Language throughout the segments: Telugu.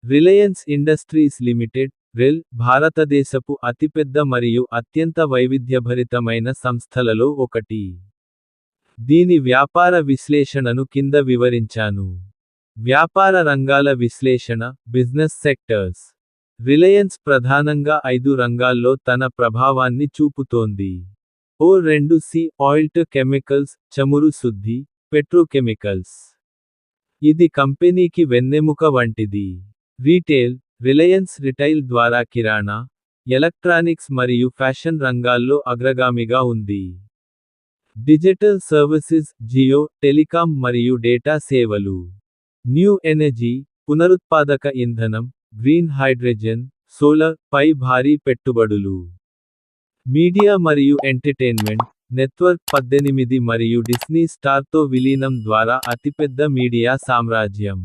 రిలయన్స్ ఇండస్ట్రీస్ లిమిటెడ్, రెల్, భారతదేశపు అతిపెద్ద మరియు అత్యంత వైవిధ్యభరితమైన సంస్థలలో ఒకటి. దీని వ్యాపార విశ్లేషణను కింద వివరించాను. వ్యాపార రంగాల విశ్లేషణ, బిజినెస్ సెక్టర్స్. రిలయన్స్ ప్రధానంగా 5 రంగాల్లో తన ప్రభావాన్ని చూపుతోంది. O2C ఆయిల్ట్ కెమికల్స్, చమురు శుద్ధి, పెట్రోకెమికల్స్. ఇది కంపెనీకి వెన్నెముక వంటిది. రీటైల్, రిలయన్స్ రిటైల్ ద్వారా కిరాణా, ఎలక్ట్రానిక్స్ మరియు ఫ్యాషన్ రంగాల్లో అగ్రగామిగా ఉంది. డిజిటల్ సర్వీసెస్, జియో, టెలికాం మరియు డేటా సేవలు. న్యూ ఎనర్జీ, పునరుత్పాదక ఇంధనం, గ్రీన్ హైడ్రోజన్, సోలార్ పై భారీ పెట్టుబడులు. మీడియా మరియు ఎంటర్టైన్మెంట్, నెట్వర్క్ 18 మరియు డిస్నీ స్టార్తో విలీనం ద్వారా అతిపెద్ద మీడియా సామ్రాజ్యం.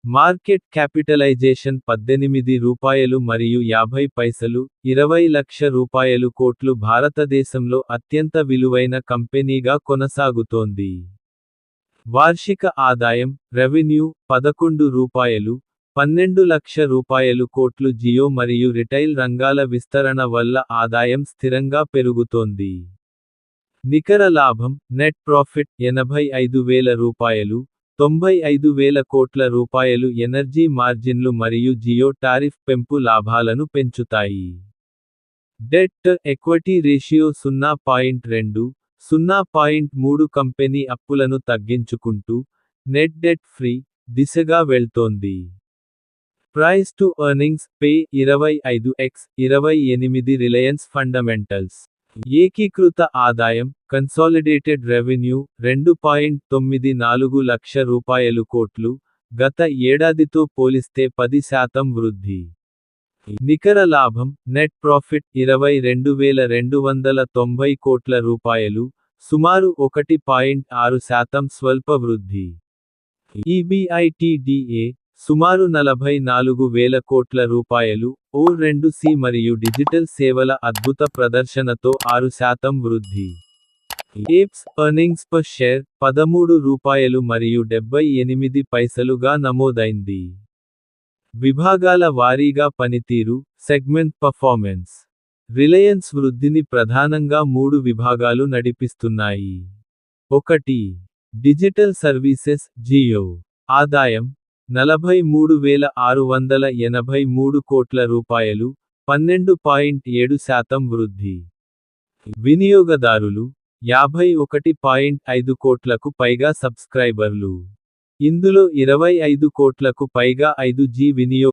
మార్కెట్ క్యాపిటలైజేషన్ రూ. 18 మరియు 50 పైసలు, 20 లక్ష రూపాయలు కోట్లు. భారతదేశంలో అత్యంత విలువైన కంపెనీగా కొనసాగుతోంది. వార్షిక ఆదాయం, రెవెన్యూ, రూ. 12 లక్ష రూపాయలు కోట్లు. జియో మరియు రిటైల్ రంగాల విస్తరణ వల్ల ఆదాయం స్థిరంగా పెరుగుతోంది. నికర లాభం, నెట్ ప్రాఫిట్, 85,000 రూపాయలు, 95,000 కోట్ల రూపాయలు. ఎనర్జీ మార్జిన్లు మరియు జియో టారిఫ్ పెంపు లాభాలను పెంచుతాయి. Debt equity ratio 0.2, 0.3. కంపెనీ అప్పులను తగ్గించుకుంటూ, నెట్ డెట్ ఫ్రీ దిశగా వెళ్తోంది. Price to earnings pay 25x28. Reliance fundamentals. ఏకీకృత ఆదాయం, కన్సాలిడేటెడ్ రెవెన్యూ, 2.94 లక్ష రూపాయలు కోట్లు, గత ఏడాదితో పోలిస్తే 10% వృద్ధి. నికర లాభం, నెట్ ప్రాఫిట్, 22,290 కోట్ల రూపాయలు, సుమారు 1.6% స్వల్ప వృద్ధి. EBITDA, సుమారు 44,000 కోట్ల రూపాయలు, O2C మరియు డిజిటల్ సేవల అద్భుత ప్రదర్శనతో 6% వృద్ధి. EPS, ఎర్నింగ్స్ పర్ షేర్, 13 రూపాయలు మరియు 78 పైసలుగా నమోదైంది. విభాగాల వారీగా పనితీరు, సెగ్మెంట్ పర్ఫార్మెన్స్. రిలయన్స్ వృద్ధిని ప్రధానంగా 3 విభాగాలు నడిపిస్తున్నాయి. 1. Digital services, Jio. ఆదాయం, 43,683 కోట్ల రూపాయలు, 12.7% వృద్ధి. వినియోగదారులు, 51.5 కోట్లకు పైగా సబ్స్క్రైబర్లు. ఇందులో 25 కోట్లకు పైగా 5G వినియోగదారులు.